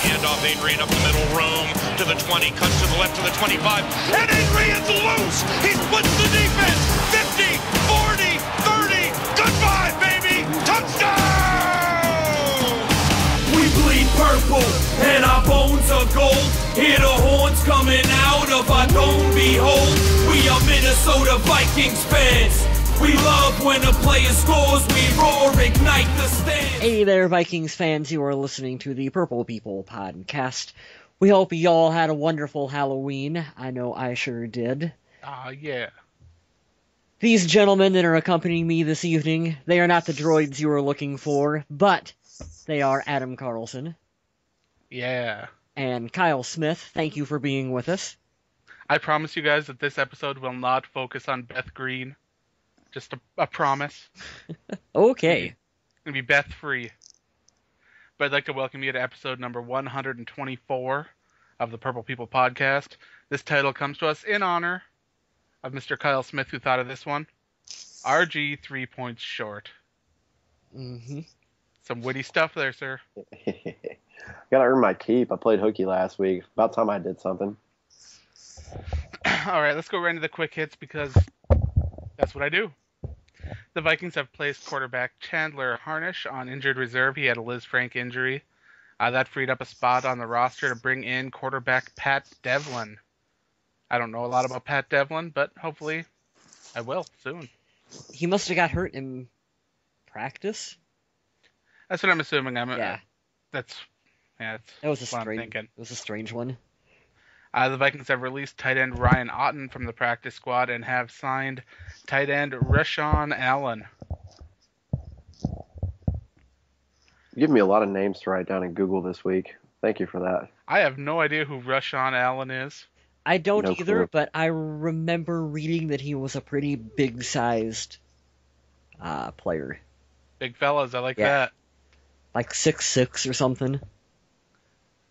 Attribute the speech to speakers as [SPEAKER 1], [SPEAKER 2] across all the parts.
[SPEAKER 1] handoff, Adrian up the middle, room to the 20, cuts to the left to the 25, and Adrian's loose! He splits the defense! 50, 40, 30, goodbye, baby! Touchdown!
[SPEAKER 2] We bleed purple, and our bones are gold. Hear the horns coming out of our dome, behold. We are Minnesota Vikings fans. We love when a player scores, we roar, ignite the stand.
[SPEAKER 3] Hey there, Vikings fans. You are listening to the Purple People podcast. We hope you all had a wonderful Halloween. I know I sure did.
[SPEAKER 4] Yeah.
[SPEAKER 3] These gentlemen that are accompanying me this evening, they are not the droids you were looking for, but they are Adam Carlson.
[SPEAKER 4] Yeah.
[SPEAKER 3] And Kyle Smith. Thank you for being with us.
[SPEAKER 4] I promise you guys that this episode will not focus on Beth Green. Just a promise.
[SPEAKER 3] Okay.
[SPEAKER 4] It's going to be Beth free. But I'd like to welcome you to episode number 124 of the Purple People podcast. This title comes to us in honor of Mr. Kyle Smith, who thought of this one. RG 3 points short.
[SPEAKER 3] Mm-hmm.
[SPEAKER 4] Some witty stuff there, sir.
[SPEAKER 5] Gotta earn my keep. I played hooky last week. About time I did something.
[SPEAKER 4] All right, let's go right into the quick hits because that's what I do. The Vikings have placed quarterback Chandler Harnish on injured reserve. He had a Liz Frank injury. That freed up a spot on the roster to bring in quarterback Pat Devlin. I don't know a lot about Pat Devlin, but hopefully I will soon.
[SPEAKER 3] He must have got hurt in practice.
[SPEAKER 4] That's what I'm assuming.
[SPEAKER 3] Yeah.
[SPEAKER 4] That's
[SPEAKER 3] That was
[SPEAKER 4] what I'm thinking.
[SPEAKER 3] It was a strange one.
[SPEAKER 4] The Vikings have released tight end Ryan Otten from the practice squad and have signed tight end Rashad Allen.
[SPEAKER 5] You give me a lot of names to write down in Google this week. Thank you for that.
[SPEAKER 4] I have no idea who Rashad Allen is.
[SPEAKER 3] I don't
[SPEAKER 5] No
[SPEAKER 3] either,
[SPEAKER 5] clue.
[SPEAKER 3] but I remember reading that he was a pretty big-sized player.
[SPEAKER 4] Big fellas, I like
[SPEAKER 3] Yeah.
[SPEAKER 4] that.
[SPEAKER 3] Like 6'6" or something.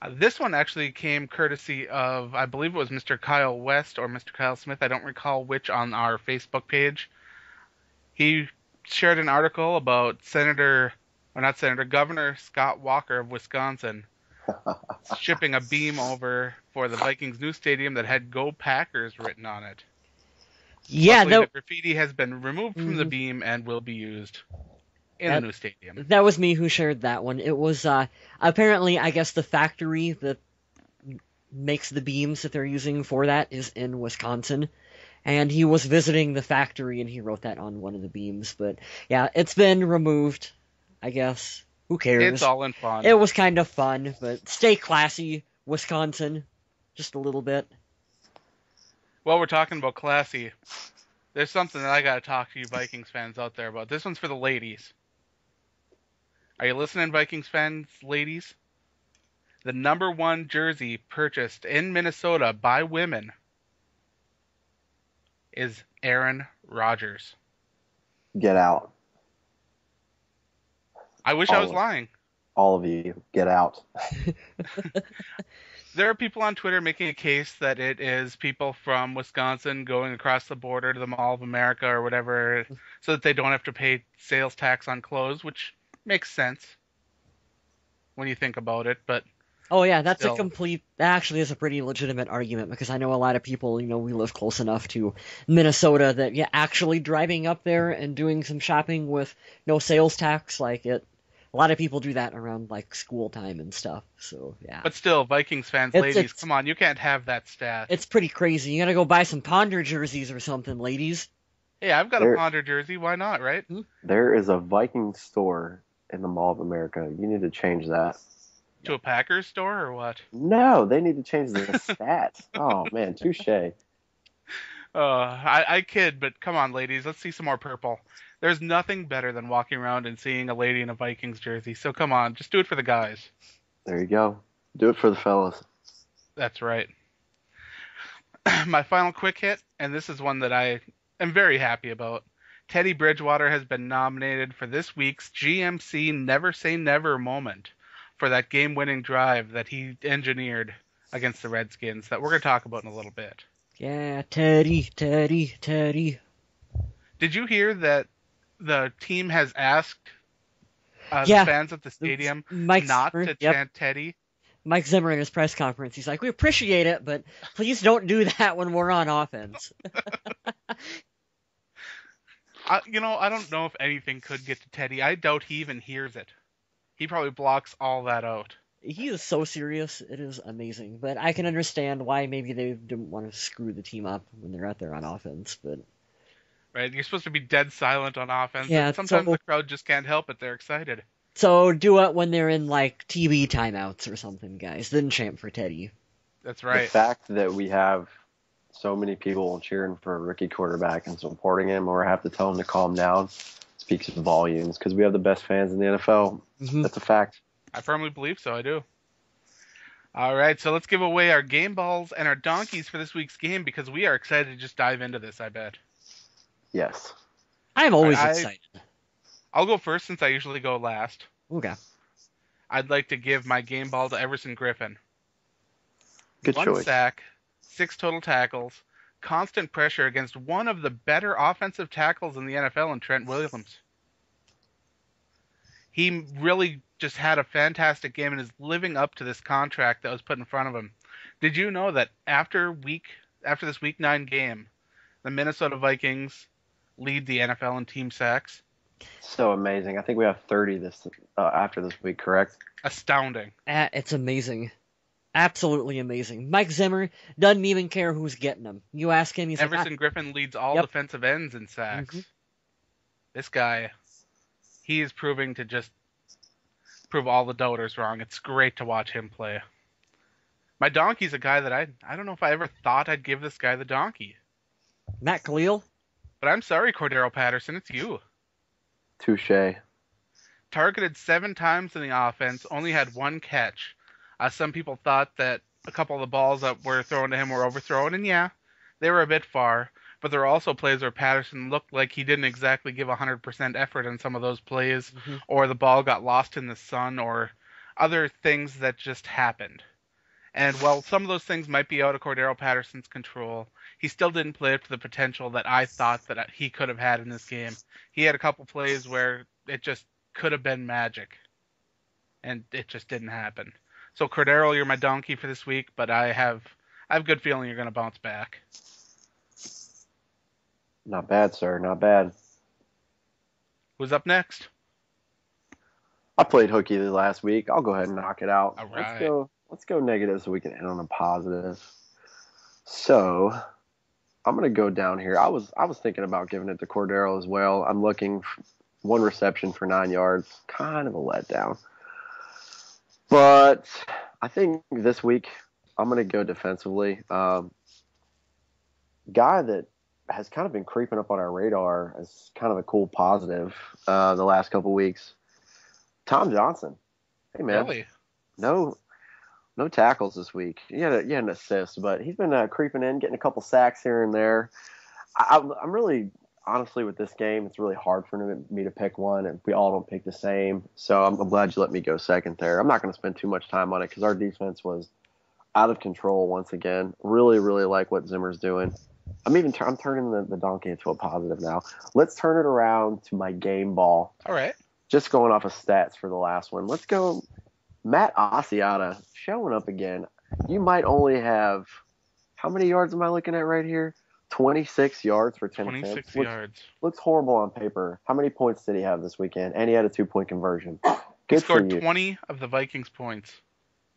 [SPEAKER 4] This one actually came courtesy of, I believe it was Mr. Kyle West or Mr. Kyle Smith. I don't recall which on our Facebook page. He shared an article about Governor Scott Walker of Wisconsin shipping a beam over for the Vikings new stadium that had "Go Packers" written on it.
[SPEAKER 3] Yeah,
[SPEAKER 4] Luckily, the graffiti has been removed from the beam and will be used in the new stadium.
[SPEAKER 3] that was me who shared that one. It was apparently, I guess, the factory that makes the beams that they're using for that is in Wisconsin. And he was visiting the factory and he wrote that on one of the beams. But yeah, it's been removed, I guess. Who cares?
[SPEAKER 4] It's all in fun.
[SPEAKER 3] It was kind of fun, but stay classy, Wisconsin. Just a little bit.
[SPEAKER 4] Well, we're talking about classy. There's something that I got to talk to you Vikings fans out there about. This one's for the ladies. Are you listening, Vikings fans, ladies? The number one jersey purchased in Minnesota by women is Aaron Rodgers.
[SPEAKER 5] Get out.
[SPEAKER 4] I wish I was lying.
[SPEAKER 5] All of you, get out.
[SPEAKER 4] There are people on Twitter making a case that it is people from Wisconsin going across the border to the Mall of America or whatever so that they don't have to pay sales tax on clothes, which makes sense when you think about it, but
[SPEAKER 3] Oh yeah, that actually is a pretty legitimate argument because I know a lot of people, we live close enough to Minnesota that, actually driving up there and doing some shopping with no sales tax, a lot of people do that around, school time and stuff, so, yeah.
[SPEAKER 4] But still, Vikings fans, ladies, come on, you can't have that stat.
[SPEAKER 3] It's pretty crazy. You gotta go buy some Ponder jerseys or something, ladies.
[SPEAKER 4] Hey, I've got a Ponder jersey, why not, right?
[SPEAKER 5] There is a Viking store in the Mall of America. You need to change that.
[SPEAKER 4] To a Packers store or what?
[SPEAKER 5] No, they need to change the stats. Oh, man, touche.
[SPEAKER 4] I kid, but come on, ladies, let's see some more purple. There's nothing better than walking around and seeing a lady in a Vikings jersey, so come on, just do it for the guys.
[SPEAKER 5] There you go. Do it for the fellas.
[SPEAKER 4] That's right. My final quick hit, and this is one that I am very happy about. Teddy Bridgewater has been nominated for this week's GMC Never Say Never moment for that game-winning drive that he engineered against the Redskins that we're going to talk about in a little bit.
[SPEAKER 3] Yeah, Teddy.
[SPEAKER 4] Did you hear that the team has asked the fans at the stadium not to chant Teddy?
[SPEAKER 3] Mike Zimmer in his press conference, he's like, we appreciate it, but please don't do that when we're on offense.
[SPEAKER 4] I don't know if anything could get to Teddy. I doubt he even hears it. He probably blocks all that out.
[SPEAKER 3] He is so serious. It is amazing. But I can understand why maybe they didn't want to screw the team up when they're out there on offense. But
[SPEAKER 4] Right, you're supposed to be dead silent on offense.
[SPEAKER 3] Yeah,
[SPEAKER 4] And sometimes
[SPEAKER 3] so-
[SPEAKER 4] the crowd just can't help it. They're excited.
[SPEAKER 3] So do it when they're in, like, TV timeouts or something, guys. Then chant for Teddy.
[SPEAKER 4] That's
[SPEAKER 5] The
[SPEAKER 4] right.
[SPEAKER 5] fact that we have so many people cheering for a rookie quarterback and supporting him, or have to tell him to calm down, speaks volumes, because we have the best fans in the NFL.
[SPEAKER 3] Mhm.
[SPEAKER 5] That's a fact.
[SPEAKER 4] I firmly believe so. I do. All right, so let's give away our game balls and our donkeys for this week's game because we are excited to just dive into this, I bet.
[SPEAKER 5] Yes.
[SPEAKER 3] I'm always
[SPEAKER 4] I-
[SPEAKER 3] excited.
[SPEAKER 4] I'll go first since I usually go last.
[SPEAKER 3] Okay.
[SPEAKER 4] I'd like to give my game ball to Everson Griffin.
[SPEAKER 5] Good
[SPEAKER 4] 1
[SPEAKER 5] choice.
[SPEAKER 4] sack, 6 total tackles, constant pressure against one of the better offensive tackles in the NFL in Trent Williams. He really just had a fantastic game and is living up to this contract that was put in front of him. Did you know that after this Week 9 game, the Minnesota Vikings lead the NFL in team sacks?
[SPEAKER 5] So amazing. I think we have 30 after this week, correct?
[SPEAKER 4] Astounding.
[SPEAKER 3] It's amazing. Absolutely amazing. Mike Zimmer doesn't even care who's getting him. You ask him, he's like,
[SPEAKER 4] Everson Griffin leads all
[SPEAKER 3] Yep.
[SPEAKER 4] defensive ends in sacks.
[SPEAKER 3] Mhm.
[SPEAKER 4] This guy, he is proving to just prove all the doubters wrong. It's great to watch him play. My donkey's a guy that I don't know if I ever thought I'd give this guy the donkey.
[SPEAKER 3] Matt Khalil?
[SPEAKER 4] But I'm sorry, Cordero Patterson, it's you.
[SPEAKER 5] Touche.
[SPEAKER 4] Targeted 7 times in the offense, only had 1 catch. Some people thought that a couple of the balls that were thrown to him were overthrown, and yeah, they were a bit far. But there were also plays where Patterson looked like he didn't exactly give 100% effort in some of those plays, or the ball got lost in the sun, or other things that just happened. And while some of those things might be out of Cordero Patterson's control, he still didn't play up to the potential that I thought that he could have had in this game. He had a couple plays where it just could have been magic, and it just didn't happen. So Cordero, you're my donkey for this week, but I have a good feeling you're going to bounce back.
[SPEAKER 5] Not bad, sir. Not bad.
[SPEAKER 4] Who's up next?
[SPEAKER 5] I played hooky this last week. I'll go ahead and knock it out.
[SPEAKER 4] All right.
[SPEAKER 5] Let's go negative so we can end on a positive. So I'm gonna go down here. I was thinking about giving it to Cordero as well. I'm looking 1 reception for 9 yards. Kind of a letdown. But I think this week I'm gonna go defensively. Guy that has kind of been creeping up on our radar as kind of a cool positive the last couple weeks. Tom Johnson. Hey man.
[SPEAKER 4] Really?
[SPEAKER 5] No tackles this week. He had an assist, but he's been creeping in, getting a couple sacks here and there. I'm really, honestly, with this game, it's really hard for me to pick one, and we all don't pick the same. So I'm glad you let me go second there. I'm not going to spend too much time on it because our defense was out of control once again. Really, really like what Zimmer's doing. I'm turning the donkey into a positive now. Let's turn it around to my game ball.
[SPEAKER 4] All right.
[SPEAKER 5] Just going off of stats for the last one. Let's go Matt Asiata showing up again. You might only have, how many yards am I looking at right here? 26 yards for 10
[SPEAKER 4] 26
[SPEAKER 5] attempts.
[SPEAKER 4] yards.
[SPEAKER 5] Looks horrible on paper. How many points did he have this weekend? And he had a 2-point conversion.
[SPEAKER 4] He
[SPEAKER 5] Good for
[SPEAKER 4] scored
[SPEAKER 5] you.
[SPEAKER 4] 20 of the Vikings' points.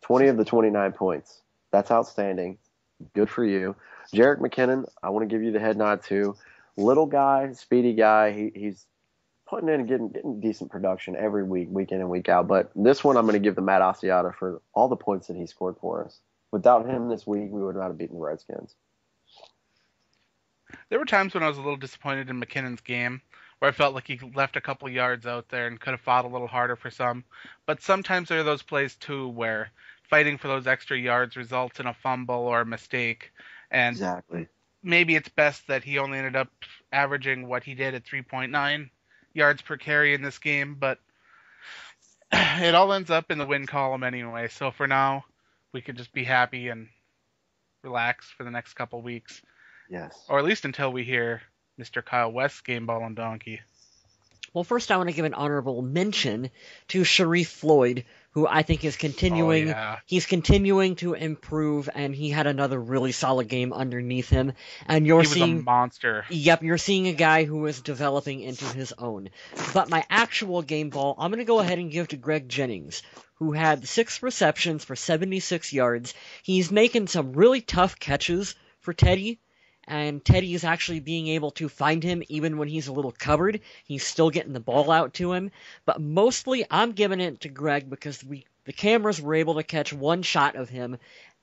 [SPEAKER 5] 20 of the 29 points. That's outstanding. Good for you. Jerick McKinnon, I want to give you the head nod too. Little guy, speedy guy. He's putting in and getting decent production every week in and week out. But this one I'm going to give to Matt Asiata for all the points that he scored for us. Without him this week, we would not have beaten the Redskins.
[SPEAKER 4] There were times when I was a little disappointed in McKinnon's game, where I felt like he left a couple yards out there and could have fought a little harder for some. But sometimes there are those plays too where fighting for those extra yards results in a fumble or a mistake. And
[SPEAKER 5] Exactly.
[SPEAKER 4] maybe it's best that he only ended up averaging what he did at 3.9 yards per carry in this game, but it all ends up in the win column anyway. So for now, we could just be happy and relax for the next couple weeks,
[SPEAKER 5] Yes.
[SPEAKER 4] or at least until we hear Mr. Kyle West's game ball and donkey.
[SPEAKER 3] Well, first I want to give an honorable mention to Sharif Floyd, who who I think is continuing.
[SPEAKER 4] Oh, yeah.
[SPEAKER 3] He's continuing to improve, and he had another really solid game underneath him. And
[SPEAKER 4] He was a monster.
[SPEAKER 3] Yep, you're seeing a guy who is developing into his own. But my actual game ball, I'm going to go ahead and give to Greg Jennings, who had 6 receptions for 76 yards. He's making some really tough catches for Teddy, and Teddy is actually being able to find him even when he's a little covered. He's still getting the ball out to him. But mostly I'm giving it to Greg because the cameras were able to catch one shot of him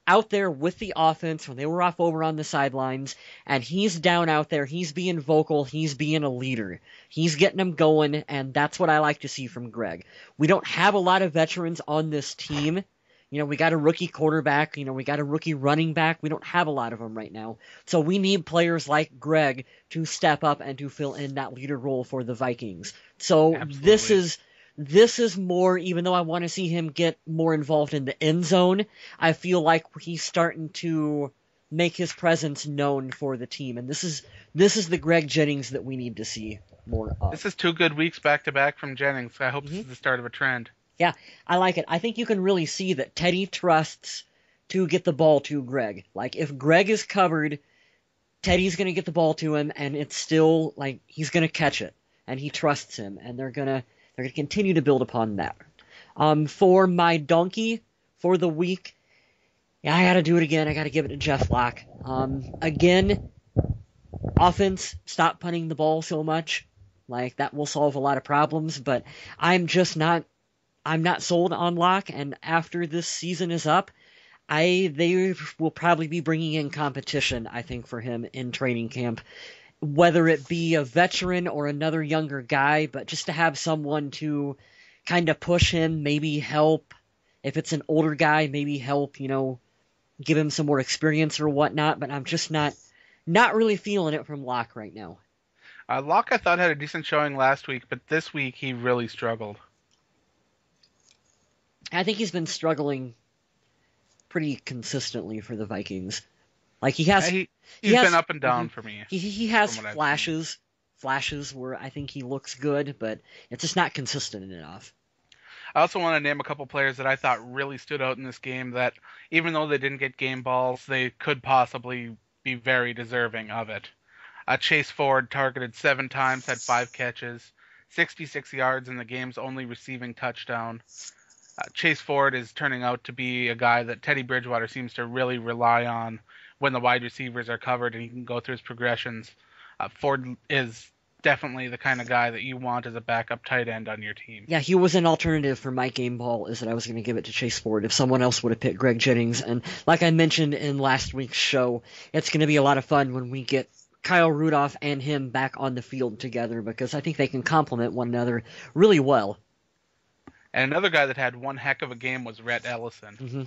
[SPEAKER 3] out there with the offense when they were off over on the sidelines, and he's down out there. He's being vocal. He's being a leader. He's getting them going, and that's what I like to see from Greg. We don't have a lot of veterans on this team. You know, we got a rookie quarterback. You know, we got a rookie running back. We don't have a lot of them right now. So we need players like Greg to step up and to fill in that leader role for the Vikings. So
[SPEAKER 4] Absolutely.
[SPEAKER 3] this is more, even though I want to see him get more involved in the end zone, I feel like he's starting to make his presence known for the team. And this is the Greg Jennings that we need to see more of.
[SPEAKER 4] This is 2 good weeks back-to-back from Jennings. I hope this is the start of a trend.
[SPEAKER 3] Yeah, I like it. I think you can really see that Teddy trusts to get the ball to Greg. Like, if Greg is covered, Teddy's going to get the ball to him, and it's still, like, he's going to catch it. And he trusts him, and they're going to continue to build upon that. For my donkey for the week, yeah, I got to do it again. I got to give it to Jeff Locke. Again, offense, stop punting the ball so much. Like, that will solve a lot of problems, but I'm not sold on Locke, and after this season is up, they will probably be bringing in competition, I think, for him in training camp. Whether it be a veteran or another younger guy, but just to have someone to kind of push him, maybe help. If it's an older guy, maybe help, you know, give him some more experience or whatnot, but I'm just not really feeling it from Locke right now.
[SPEAKER 4] Locke, I thought, had a decent showing last week, but this week he really struggled.
[SPEAKER 3] I think he's been struggling pretty consistently for the Vikings. Like, he's
[SPEAKER 4] been up and down for me.
[SPEAKER 3] He has flashes where I think he looks good, but it's just not consistent enough.
[SPEAKER 4] I also want to name a couple players that I thought really stood out in this game that, even though they didn't get game balls, they could possibly be very deserving of it. Chase Ford targeted 7 times, had 5 catches, 66 yards in the game's only receiving touchdown. Chase Ford is turning out to be a guy that Teddy Bridgewater seems to really rely on when the wide receivers are covered and he can go through his progressions. Ford is definitely the kind of guy that you want as a backup tight end on your team.
[SPEAKER 3] Yeah, he was an alternative for my game ball, is that I was going to give it to Chase Ford if someone else would have picked Greg Jennings. And like I mentioned in last week's show, it's going to be a lot of fun when we get Kyle Rudolph and him back on the field together, because I think they can complement one another really well.
[SPEAKER 4] And another guy that had one heck of a game was Rhett Ellison.
[SPEAKER 3] Mm-hmm.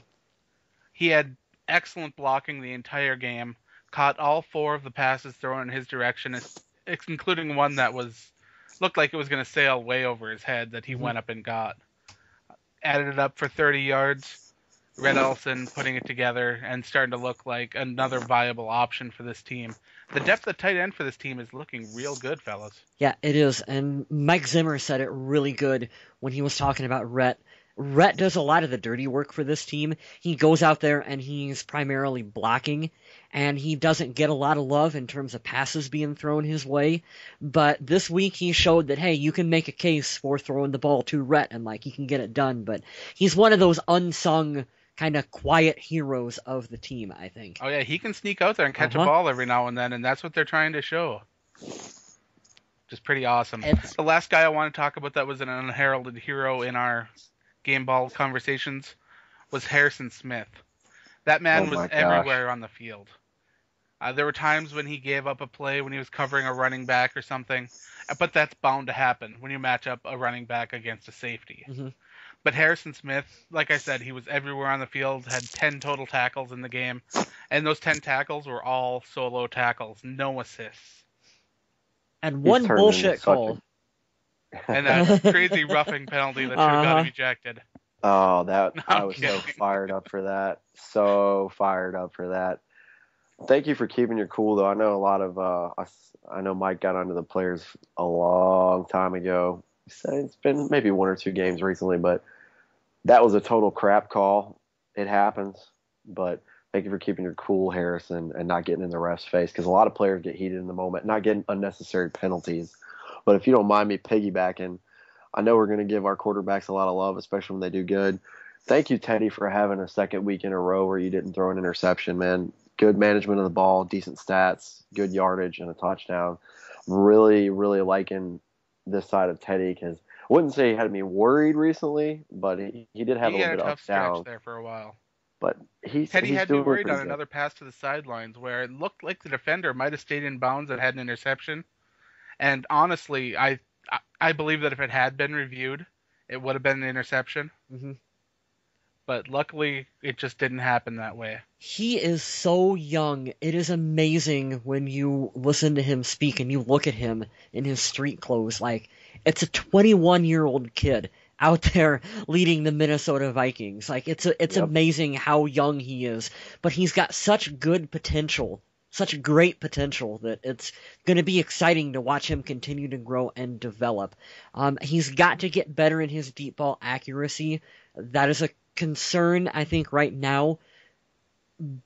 [SPEAKER 4] He had excellent blocking the entire game, caught all 4 of the passes thrown in his direction, including one that looked like it was going to sail way over his head that he went up and got. Added it up for 30 yards. Rhett Ellison putting it together and starting to look like another viable option for this team. The depth of tight end for this team is looking real good, fellas.
[SPEAKER 3] Yeah, it is. And Mike Zimmer said it really good when he was talking about Rhett. Rhett does a lot of the dirty work for this team. He goes out there and he's primarily blocking, and he doesn't get a lot of love in terms of passes being thrown his way. But this week he showed that, hey, you can make a case for throwing the ball to Rhett, and like, he can get it done. But he's one of those unsung kind of quiet heroes of the team, I think.
[SPEAKER 4] Oh yeah, he can sneak out there and catch a ball every now and then, and that's what they're trying to show. Just pretty awesome. The last guy I want to talk about that was an unheralded hero in our game ball conversations was Harrison Smith. That man was everywhere on the field. There were times when he gave up a play when he was covering a running back or something, but that's bound to happen when you match up a running back against a safety.
[SPEAKER 3] Mm-hmm.
[SPEAKER 4] But Harrison Smith, like I said, he was everywhere on the field, had 10 total tackles in the game, and those 10 tackles were all solo tackles, no assists.
[SPEAKER 3] And one bullshit call.
[SPEAKER 4] And that crazy roughing penalty that should have got him ejected.
[SPEAKER 5] Oh, I was so fired up for that. So fired up for that. Thank you for keeping your cool, though. I know a lot of I know Mike got onto the players a long time ago. It's been maybe 1 or 2 games recently, but that was a total crap call. It happens, but thank you for keeping your cool, Harrison, and not getting in the ref's face, because a lot of players get heated in the moment, not getting unnecessary penalties. But if you don't mind me piggybacking, I know we're going to give our quarterbacks a lot of love, especially when they do good. Thank you, Teddy, for having a second week in a row where you didn't throw an interception, man. Good management of the ball, decent stats, good yardage, and a touchdown. Really, really liking this side of Teddy, because I wouldn't say he had me worried recently, but he did have a little bit of
[SPEAKER 4] tough
[SPEAKER 5] up down.
[SPEAKER 4] stretch there for a while.
[SPEAKER 5] But
[SPEAKER 4] Teddy had me worried on
[SPEAKER 5] good.
[SPEAKER 4] another pass to the sidelines where it looked like the defender might have stayed in bounds and had an interception. And honestly, I believe that if it had been reviewed, it would have been an interception.
[SPEAKER 3] Mm-hmm.
[SPEAKER 4] But luckily, it just didn't happen that way.
[SPEAKER 3] He is so young. It is amazing when you listen to him speak and you look at him in his street clothes. Like, it's a 21-year-old kid out there leading the Minnesota Vikings. Like, it's amazing how young he is. But he's got such good potential, such great potential, that it's going to be exciting to watch him continue to grow and develop. He's got to get better in his deep ball accuracy. That is a concern, I think, right now.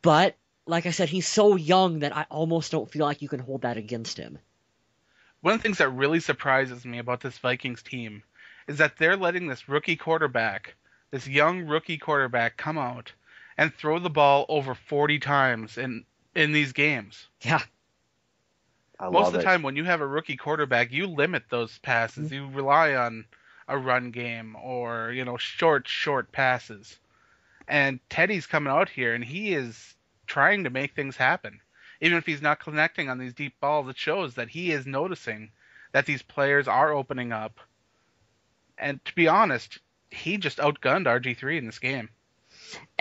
[SPEAKER 3] But, like I said, he's so young that I almost don't feel like you can hold that against him.
[SPEAKER 4] One of the things that really surprises me about this Vikings team is that they're letting this young rookie quarterback, come out and throw the ball over 40 times in these games.
[SPEAKER 3] Yeah.
[SPEAKER 4] Most of the time when you have a rookie quarterback, you limit those passes. Mm-hmm. You rely on a run game or, short passes. And Teddy's coming out here and he is trying to make things happen. Even if he's not connecting on these deep balls, it shows that he is noticing that these players are opening up. And to be honest, he just outgunned RG3 in this game.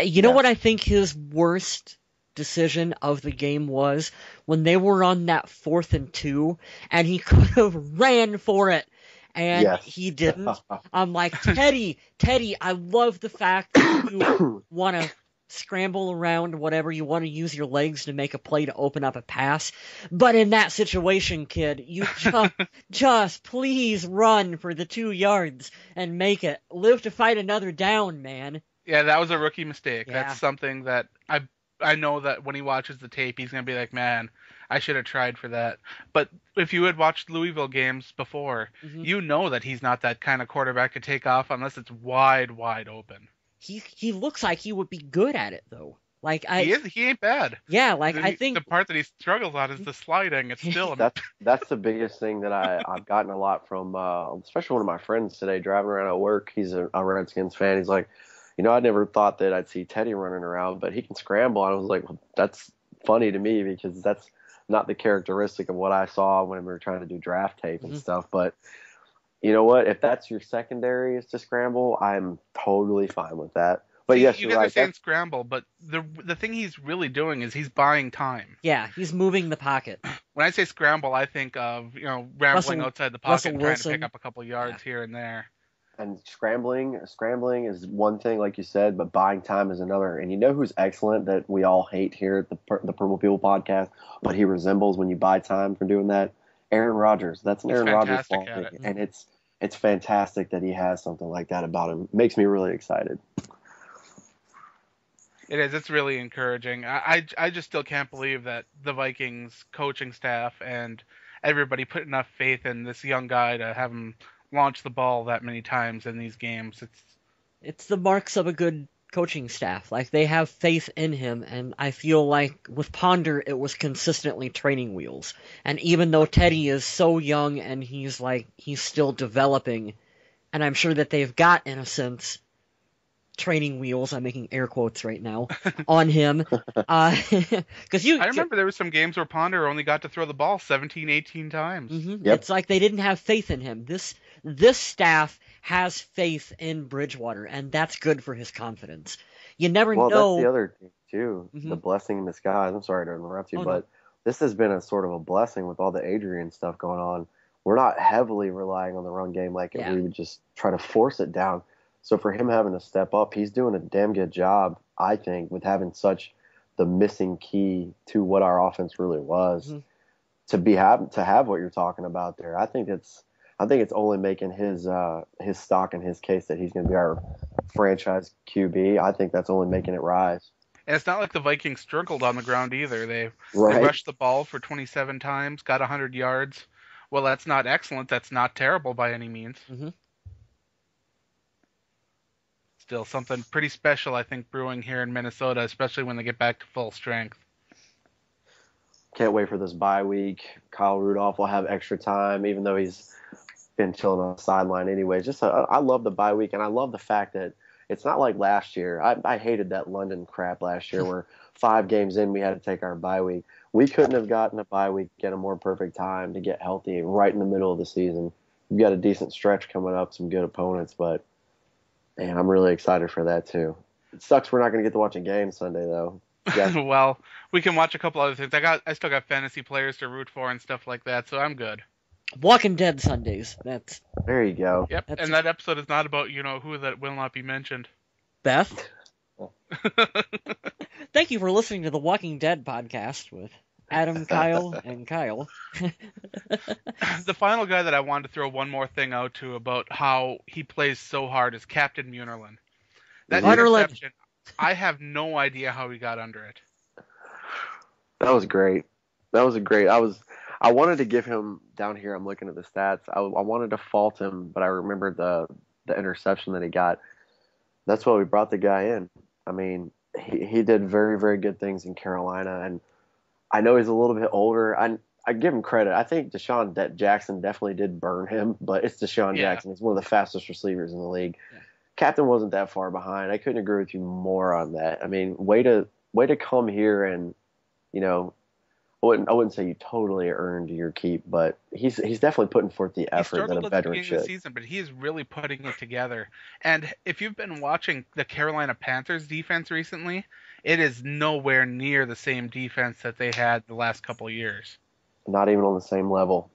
[SPEAKER 3] You know what I think his worst decision of the game was? When they were on that 4th and 2 and he could have ran for it. And he didn't. I'm like, Teddy, I love the fact that you want to scramble around, whatever, you want to use your legs to make a play to open up a pass. But in that situation, kid, you just please run for the 2 yards and make it. Live to fight another down, man.
[SPEAKER 4] Yeah, that was a rookie mistake.
[SPEAKER 3] Yeah.
[SPEAKER 4] That's something that I know that when he watches the tape, he's going to be like, man, I should have tried for that. But if you had watched Louisville games before, you know that he's not that kind of quarterback to take off unless it's wide open.
[SPEAKER 3] He looks like he would be good at it, though. Like
[SPEAKER 4] he ain't bad.
[SPEAKER 3] Yeah, like I think
[SPEAKER 4] the part that he struggles on is the sliding. It's still
[SPEAKER 5] that's the biggest thing that I've gotten a lot from, especially one of my friends today driving around at work. He's a Redskins fan. He's like, I never thought that I'd see Teddy running around, but he can scramble. And I was like, well, that's funny to me because that's not the characteristic of what I saw when we were trying to do draft tape and stuff. But you know what? If that's your secondary is to scramble, I'm totally fine with that. But yes,
[SPEAKER 4] you guys are saying scramble, but the thing he's really doing is he's buying time.
[SPEAKER 3] Yeah, he's moving the pocket.
[SPEAKER 4] When I say scramble, I think of rambling outside the pocket and trying to pick up a couple yards here and there.
[SPEAKER 5] And scrambling is one thing, like you said, but buying time is another. And you know who's excellent that we all hate here at the Purple People podcast, but he resembles when you buy time for doing that? Aaron Rodgers. That's an Aaron Rodgers quality, and it's fantastic that he has something like that about him. It makes me really excited.
[SPEAKER 4] It is. It's really encouraging. I just still can't believe that the Vikings coaching staff and everybody put enough faith in this young guy to have him launch the ball that many times in these games.
[SPEAKER 3] It's the marks of a good coaching staff. Like, they have faith in him, and I feel like with Ponder, it was consistently training wheels. And even though Teddy is so young and he's still developing, and I'm sure that they've got, in a sense, training wheels, I'm making air quotes right now, on him. I
[SPEAKER 4] remember there were some games where Ponder only got to throw the ball 17, 18 times.
[SPEAKER 3] Mm-hmm. Yep. It's like they didn't have faith in him. This staff has faith in Bridgewater, and that's good for his confidence. You never know.
[SPEAKER 5] Well, that's the other thing, too. The blessing in disguise. I'm sorry to interrupt you, but this has been a sort of a blessing with all the Adrian stuff going on. We're not heavily relying on the run game like if we would just try to force it down. So for him having to step up, he's doing a damn good job, I think, with having such the missing key to what our offense really was. To have what you're talking about there. I think it's only making his stock and his case that he's going to be our franchise QB. I think that's only making it rise.
[SPEAKER 4] And it's not like the Vikings struggled on the ground either. They
[SPEAKER 5] Right.
[SPEAKER 4] rushed the ball for 27 times, got 100 yards. Well, that's not excellent. That's not terrible by any means.
[SPEAKER 3] Mm-hmm.
[SPEAKER 4] Still something pretty special, I think, brewing here in Minnesota, especially when they get back to full strength.
[SPEAKER 5] Can't wait for this bye week. Kyle Rudolph will have extra time, even though he's been chilling on the sideline anyway. I love the bye week, and I love the fact that it's not like last year. I hated that London crap last year where 5 games in we had to take our bye week. We couldn't have gotten a bye week at a more perfect time to get healthy right in the middle of the season. We've got a decent stretch coming up, some good opponents, but man, I'm really excited for that too. It sucks we're not going to get to watch a game Sunday though. Yeah.
[SPEAKER 4] Well, we can watch a couple other things. I still got fantasy players to root for and stuff like that, so I'm good.
[SPEAKER 3] Walking Dead Sundays.
[SPEAKER 5] There you go.
[SPEAKER 4] Yep, and that episode is not about, who that will not be mentioned.
[SPEAKER 3] Beth. Thank you for listening to the Walking Dead podcast with Adam, Kyle, and Kyle.
[SPEAKER 4] The final guy that I wanted to throw one more thing out to about how he plays so hard is Captain Munerlin. That interception, I have no idea how he got under it.
[SPEAKER 5] That was great. I wanted to give him, down here I'm looking at the stats, I wanted to fault him, but I remembered the interception that he got. That's why we brought the guy in. I mean, he did very, very good things in Carolina, and I know he's a little bit older. I give him credit. I think Deshaun Jackson definitely did burn him, but it's Deshaun Jackson. He's one of the fastest receivers in the league. Yeah. Captain wasn't that far behind. I couldn't agree with you more on that. I mean, way to come here and, I wouldn't say you totally earned your keep, but he's definitely putting forth the effort that a veteran should.
[SPEAKER 4] Of the season, but he is really putting it together. And if you've been watching the Carolina Panthers defense recently, it is nowhere near the same defense that they had the last couple of years.
[SPEAKER 5] Not even on the same level.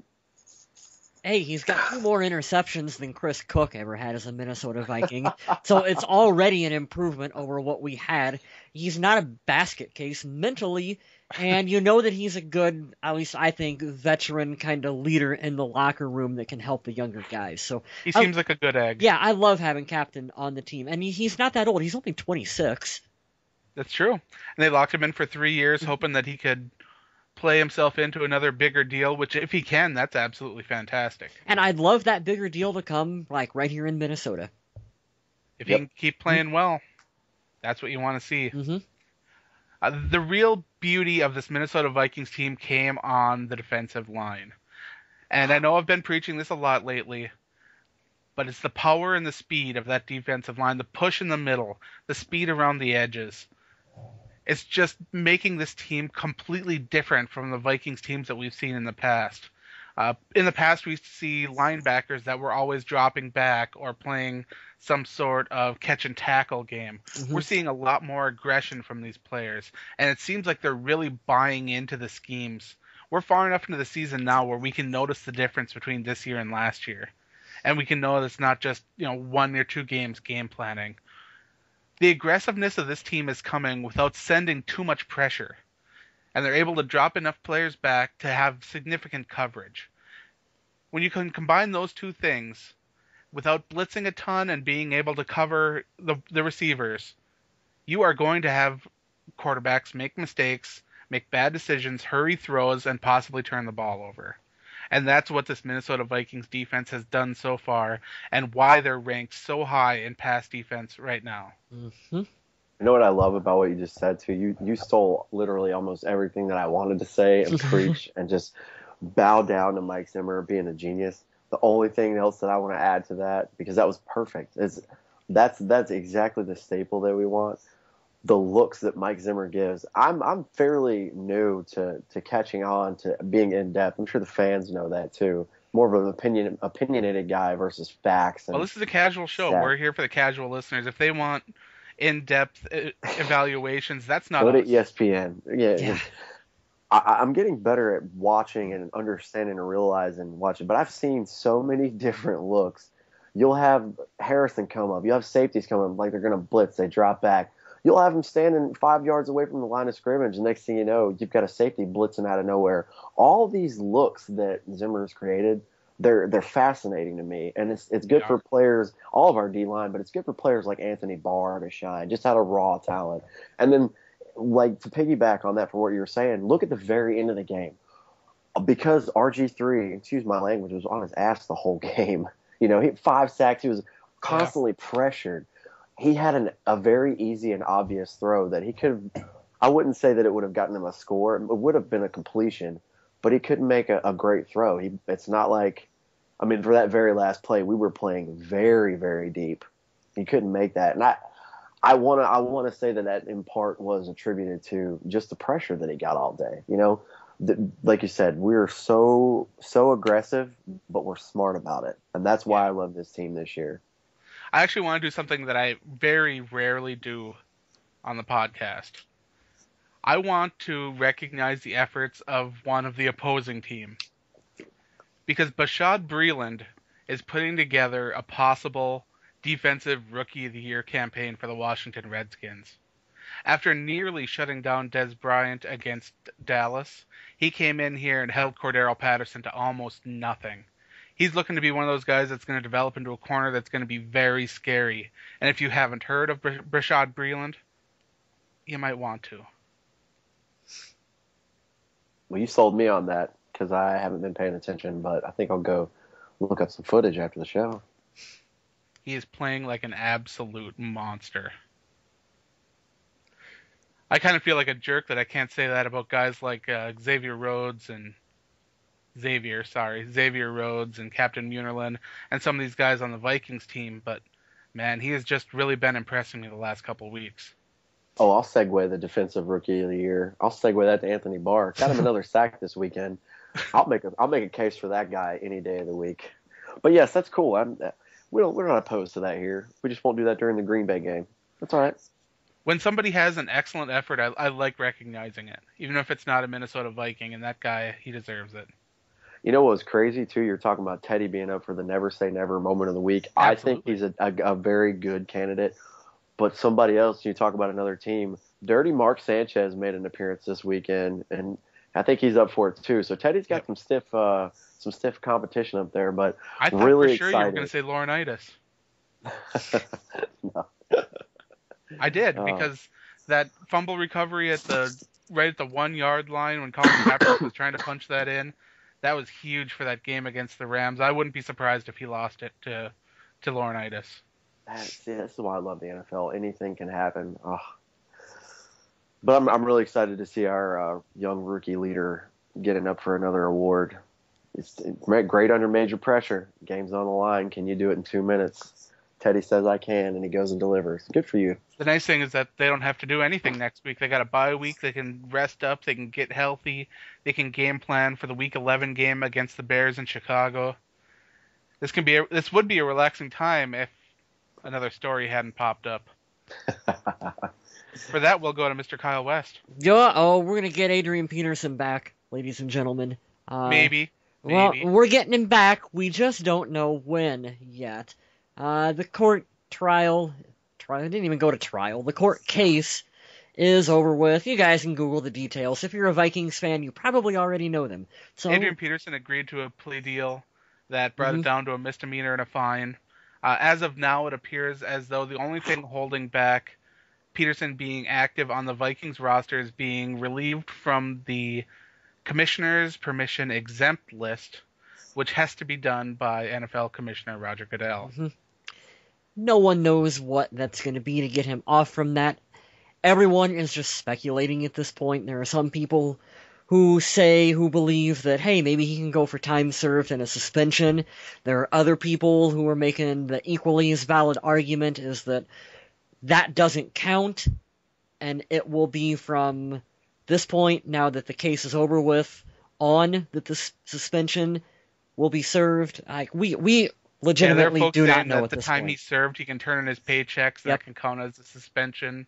[SPEAKER 3] Hey, he's got 2 more interceptions than Chris Cook ever had as a Minnesota Viking, so it's already an improvement over what we had. He's not a basket case mentally, and you know that he's a good, at least I think, veteran kind of leader in the locker room that can help the younger guys. So
[SPEAKER 4] he seems like a good egg.
[SPEAKER 3] Yeah, I love having Captain on the team, and he's not that old. He's only 26.
[SPEAKER 4] That's true. And they locked him in for 3 years, hoping that he could play himself into another bigger deal, which if he can, that's absolutely fantastic.
[SPEAKER 3] And I'd love that bigger deal to come like right here in Minnesota.
[SPEAKER 4] If he can keep playing well, that's what you want to see.
[SPEAKER 3] Mm-hmm.
[SPEAKER 4] The real beauty of this Minnesota Vikings team came on the defensive line. And I know I've been preaching this a lot lately, but it's the power and the speed of that defensive line, the push in the middle, the speed around the edges. It's just making this team completely different from the Vikings teams that we've seen in the past. In the past, we used to see linebackers that were always dropping back or playing some sort of catch and tackle game. Mm-hmm. We're seeing a lot more aggression from these players, and it seems like they're really buying into the schemes. We're far enough into the season now where we can notice the difference between this year and last year, and we can know it's not just 1 or 2 games game planning. The aggressiveness of this team is coming without sending too much pressure, and they're able to drop enough players back to have significant coverage. When you can combine those 2 things without blitzing a ton and being able to cover the receivers, you are going to have quarterbacks make mistakes, make bad decisions, hurry throws, and possibly turn the ball over. And that's what this Minnesota Vikings defense has done so far, and why they're ranked so high in pass defense right now.
[SPEAKER 3] Mm-hmm.
[SPEAKER 5] You know what I love about what you just said, too? You stole literally almost everything that I wanted to say and preach and just bow down to Mike Zimmer being a genius. The only thing else that I want to add to that, because that was perfect, is that's exactly the staple that we want. The looks that Mike Zimmer gives. I'm fairly new to catching on to being in depth. I'm sure the fans know that too. More of an opinionated guy versus facts.
[SPEAKER 4] Well, this is a casual show. Stats. We're here for the casual listeners. If they want in-depth evaluations, that's not.
[SPEAKER 5] Go to ESPN. Yeah. I'm getting better at watching and understanding and realizing watching, but I've seen so many different looks. You'll have Harrison come up. You have safeties come up like they're going to blitz. They drop back. You'll have them standing 5 yards away from the line of scrimmage, and next thing you know, you've got a safety blitzing out of nowhere. All these looks that Zimmer's created, they're fascinating to me, and it's good for players, all of our D line, but it's good for players like Anthony Barr to shine, just out of raw talent. And then, like, to piggyback on that for what you were saying, look at the very end of the game, because RG3, excuse my language, was on his ass the whole game. He had 5 sacks. He was constantly pressured. He had a very easy and obvious throw that he could have. I wouldn't say that it would have gotten him a score. It would have been a completion, but he couldn't make a great throw. It's not like, for that very last play, we were playing very, very deep. He couldn't make that, and I want to say that in part was attributed to just the pressure that he got all day. Like you said, we're so aggressive, but we're smart about it, and that's why I love this team this year.
[SPEAKER 4] I actually want to do something that I very rarely do on the podcast. I want to recognize the efforts of one of the opposing team. Because Rashad Breeland is putting together a possible defensive Rookie of the Year campaign for the Washington Redskins. After nearly shutting down Des Bryant against Dallas, he came in here and held Cordero Patterson to almost nothing. He's looking to be one of those guys that's going to develop into a corner that's going to be very scary. And if you haven't heard of Rashad Breeland, you might want to.
[SPEAKER 5] Well, you sold me on that because I haven't been paying attention, but I think I'll go look up some footage after the show.
[SPEAKER 4] He is playing like an absolute monster. I kind of feel like a jerk that I can't say that about guys like Xavier Rhodes and Captain Munnerlyn and some of these guys on the Vikings team, but man, he has just really been impressing me the last couple of weeks.
[SPEAKER 5] Oh, I'll segue the defensive Rookie of the Year. I'll segue that to Anthony Barr. Got him another sack this weekend. I'll make a case for that guy any day of the week. But yes, that's cool. We're not opposed to that here. We just won't do that during the Green Bay game. That's all right.
[SPEAKER 4] When somebody has an excellent effort, I like recognizing it, even if it's not a Minnesota Viking, and that guy, he deserves it.
[SPEAKER 5] You know what was crazy, too? You're talking about Teddy being up for the Never Say Never moment of the week.
[SPEAKER 4] Absolutely.
[SPEAKER 5] I think he's a very good candidate. But somebody else, you talk about another team, Dirty Mark Sanchez made an appearance this weekend, and I think he's up for it, too. So Teddy's got some stiff competition up there, but
[SPEAKER 4] I thought
[SPEAKER 5] really
[SPEAKER 4] for sure
[SPEAKER 5] excited.
[SPEAKER 4] You were going to say Laurinaitis.
[SPEAKER 5] No.
[SPEAKER 4] I did, because that fumble recovery right at the 1 yard line when Colin Kaepernick was trying to punch that in, that was huge for that game against the Rams. I wouldn't be surprised if he lost it to Laurinaitis.
[SPEAKER 5] This is why I love the NFL. Anything can happen. Oh. But I'm really excited to see our young rookie leader getting up for another award. It's great under major pressure. Game's on the line. Can you do it in 2 minutes? Teddy says I can, and he goes and delivers. Good for you.
[SPEAKER 4] The nice thing is that they don't have to do anything next week. They got a bye week. They can rest up. They can get healthy. They can game plan for the Week 11 game against the Bears in Chicago. This would be a relaxing time if another story hadn't popped up. For that, we'll go to Mr. Kyle West.
[SPEAKER 3] We're going to get Adrian Peterson back, ladies and gentlemen.
[SPEAKER 4] Maybe.
[SPEAKER 3] Well, we're getting him back. We just don't know when yet. The court trial didn't even go to trial. The court case is over with. You guys can Google the details. If you're a Vikings fan, you probably already know them. So
[SPEAKER 4] Adrian Peterson agreed to a plea deal that brought it down to a misdemeanor and a fine. As of now, it appears as though the only thing holding back Peterson being active on the Vikings roster is being relieved from the commissioner's permission exempt list, which has to be done by NFL Commissioner Roger Goodell.
[SPEAKER 3] Mm-hmm. No one knows what that's going to be to get him off from that. Everyone is just speculating at this point. There are some people who believe that, hey, maybe he can go for time served and a suspension. There are other people who are making the equally as valid argument is that doesn't count, and it will be from this point, now that the case is over with, on that the suspension will be served. We legitimately do not know at this point.
[SPEAKER 4] The time he served, he can turn in his paychecks, that can count as a suspension.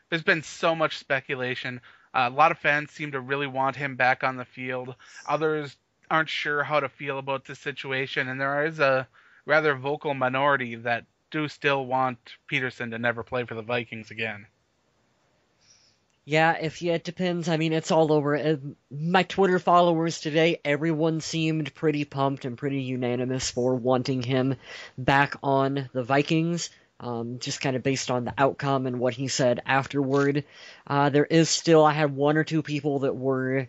[SPEAKER 4] There's been so much speculation. A lot of fans seem to really want him back on the field. Others aren't sure how to feel about the situation, and there is a rather vocal minority that do still want Peterson to never play for the Vikings again.
[SPEAKER 3] Yeah, it depends. I mean, it's all over. My Twitter followers today, everyone seemed pretty pumped and pretty unanimous for wanting him back on the Vikings. Just kind of based on the outcome and what he said afterward. There is still, I had one or two people that were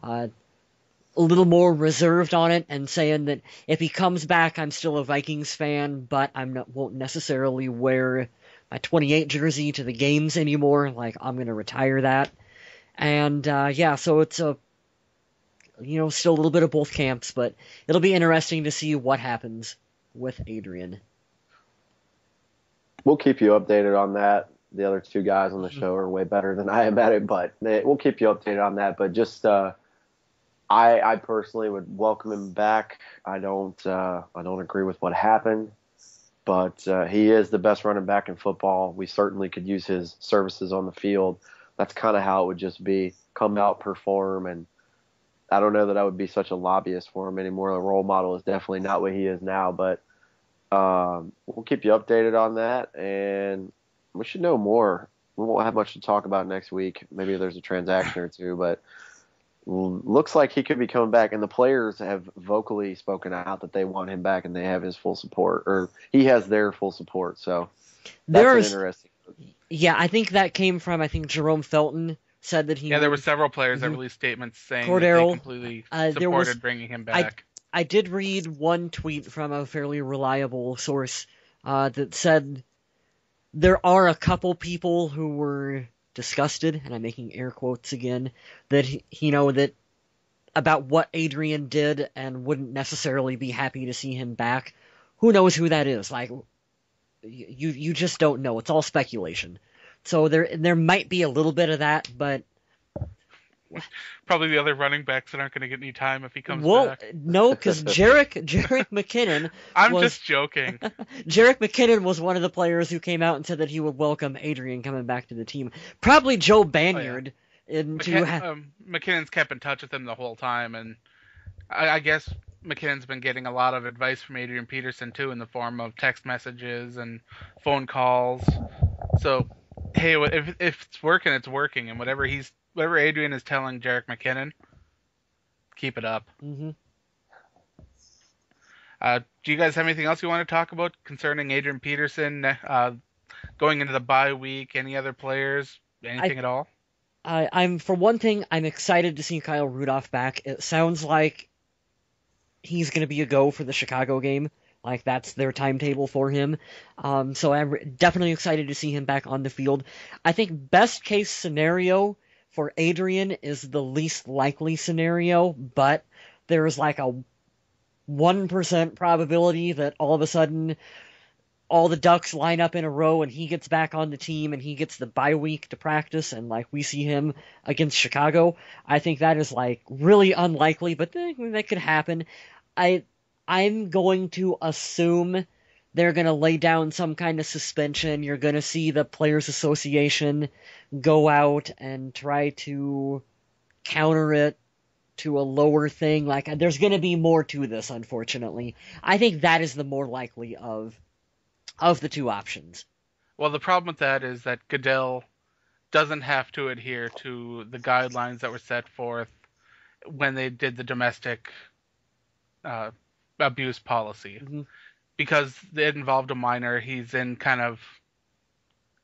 [SPEAKER 3] a little more reserved on it and saying that if he comes back, I'm still a Vikings fan, but won't necessarily wear my 28 jersey to the games anymore. Like, I'm going to retire that. And, yeah, so it's still a little bit of both camps, but it'll be interesting to see what happens with Adrian.
[SPEAKER 5] We'll keep you updated on that. The other two guys on the show are way better than I am at it, but we'll keep you updated on that. But just, I personally would welcome him back. I don't agree with what happened, but he is the best running back in football. We certainly could use his services on the field. That's kind of how it would just be. Come out, perform, and I don't know that I would be such a lobbyist for him anymore. The role model is definitely not what he is now, but we'll keep you updated on that, and we should know more. We won't have much to talk about next week. Maybe there's a transaction or two, but looks like he could be coming back, and the players have vocally spoken out that they want him back and they have his full support, or he has their full support. So that's interesting.
[SPEAKER 3] Yeah, I think that came from, Jerome Felton said that he...
[SPEAKER 4] Yeah, there were several players that released statements saying that they completely supported bringing him back.
[SPEAKER 3] I did read one tweet from a fairly reliable source that said there are a couple people who were disgusted, and I'm making air quotes again, that that about what Adrian did and wouldn't necessarily be happy to see him back. Who knows who that is? Like, you just don't know. It's all speculation. So there might be a little bit of that, but
[SPEAKER 4] probably the other running backs that aren't going to get any time if he comes back.
[SPEAKER 3] Well, no, because Jerick McKinnon.
[SPEAKER 4] Just joking.
[SPEAKER 3] Jerick McKinnon was one of the players who came out and said that he would welcome Adrian coming back to the team. Probably Joe Banyard.
[SPEAKER 4] McKinnon's kept in touch with him the whole time, and I guess McKinnon's been getting a lot of advice from Adrian Peterson too, in the form of text messages and phone calls. So, hey, if it's working, it's working, and whatever Adrian is telling Jerick McKinnon, keep it up.
[SPEAKER 3] Mm-hmm.
[SPEAKER 4] Do you guys have anything else you want to talk about concerning Adrian Peterson going into the bye week? Any other players? Anything at all?
[SPEAKER 3] For one thing, I'm excited to see Kyle Rudolph back. It sounds like he's going to be a go for the Chicago game. Like, that's their timetable for him. So I'm definitely excited to see him back on the field. I think best case scenario for Adrian is the least likely scenario, but there's like a 1% probability that all of a sudden all the Ducks line up in a row and he gets back on the team and he gets the bye week to practice and like we see him against Chicago. I think that is like really unlikely, but that could happen. I'm going to assume they're going to lay down some kind of suspension. You're going to see the Players Association go out and try to counter it to a lower thing. Like, there's going to be more to this, unfortunately. I think that is the more likely of the two options.
[SPEAKER 4] Well, the problem with that is that Goodell doesn't have to adhere to the guidelines that were set forth when they did the domestic abuse policy.
[SPEAKER 3] Mm-hmm.
[SPEAKER 4] Because it involved a minor, he's in kind of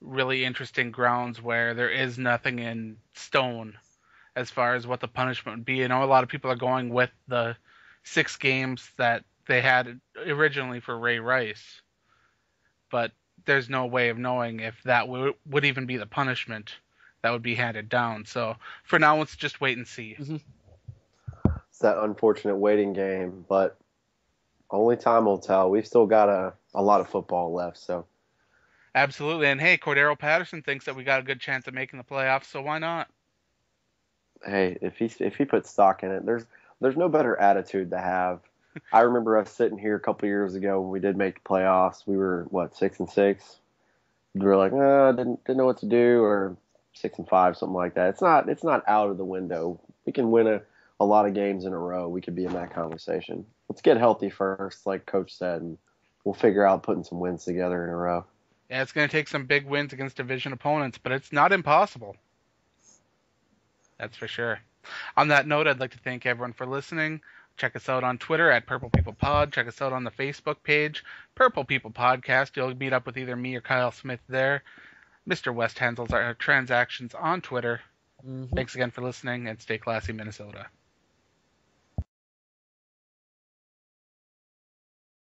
[SPEAKER 4] really interesting grounds where there is nothing in stone as far as what the punishment would be. I know a lot of people are going with the 6 games that they had originally for Ray Rice, but there's no way of knowing if that would even be the punishment that would be handed down. So for now, let's just wait and see.
[SPEAKER 3] Mm-hmm.
[SPEAKER 5] It's that unfortunate waiting game, but only time will tell. We've still got a lot of football left, so.
[SPEAKER 4] Absolutely, and hey, Cordero Patterson thinks that we got a good chance of making the playoffs, so why not?
[SPEAKER 5] Hey, if he puts stock in it, there's no better attitude to have. I remember us sitting here a couple years ago when we did make the playoffs. We were 6-6. We were like, didn't know what to do, or 6-5, something like that. It's not out of the window. We can win a lot of games in a row. We could be in that conversation. Let's get healthy first, like Coach said, and we'll figure out putting some wins together in a row.
[SPEAKER 4] Yeah, it's going to take some big wins against division opponents, but it's not impossible. That's for sure. On that note, I'd like to thank everyone for listening. Check us out on Twitter at Purple People Pod. Check us out on the Facebook page, Purple People Podcast. You'll meet up with either me or Kyle Smith there. Mr. West handles our transactions on Twitter. Thanks again for listening, and stay classy, Minnesota.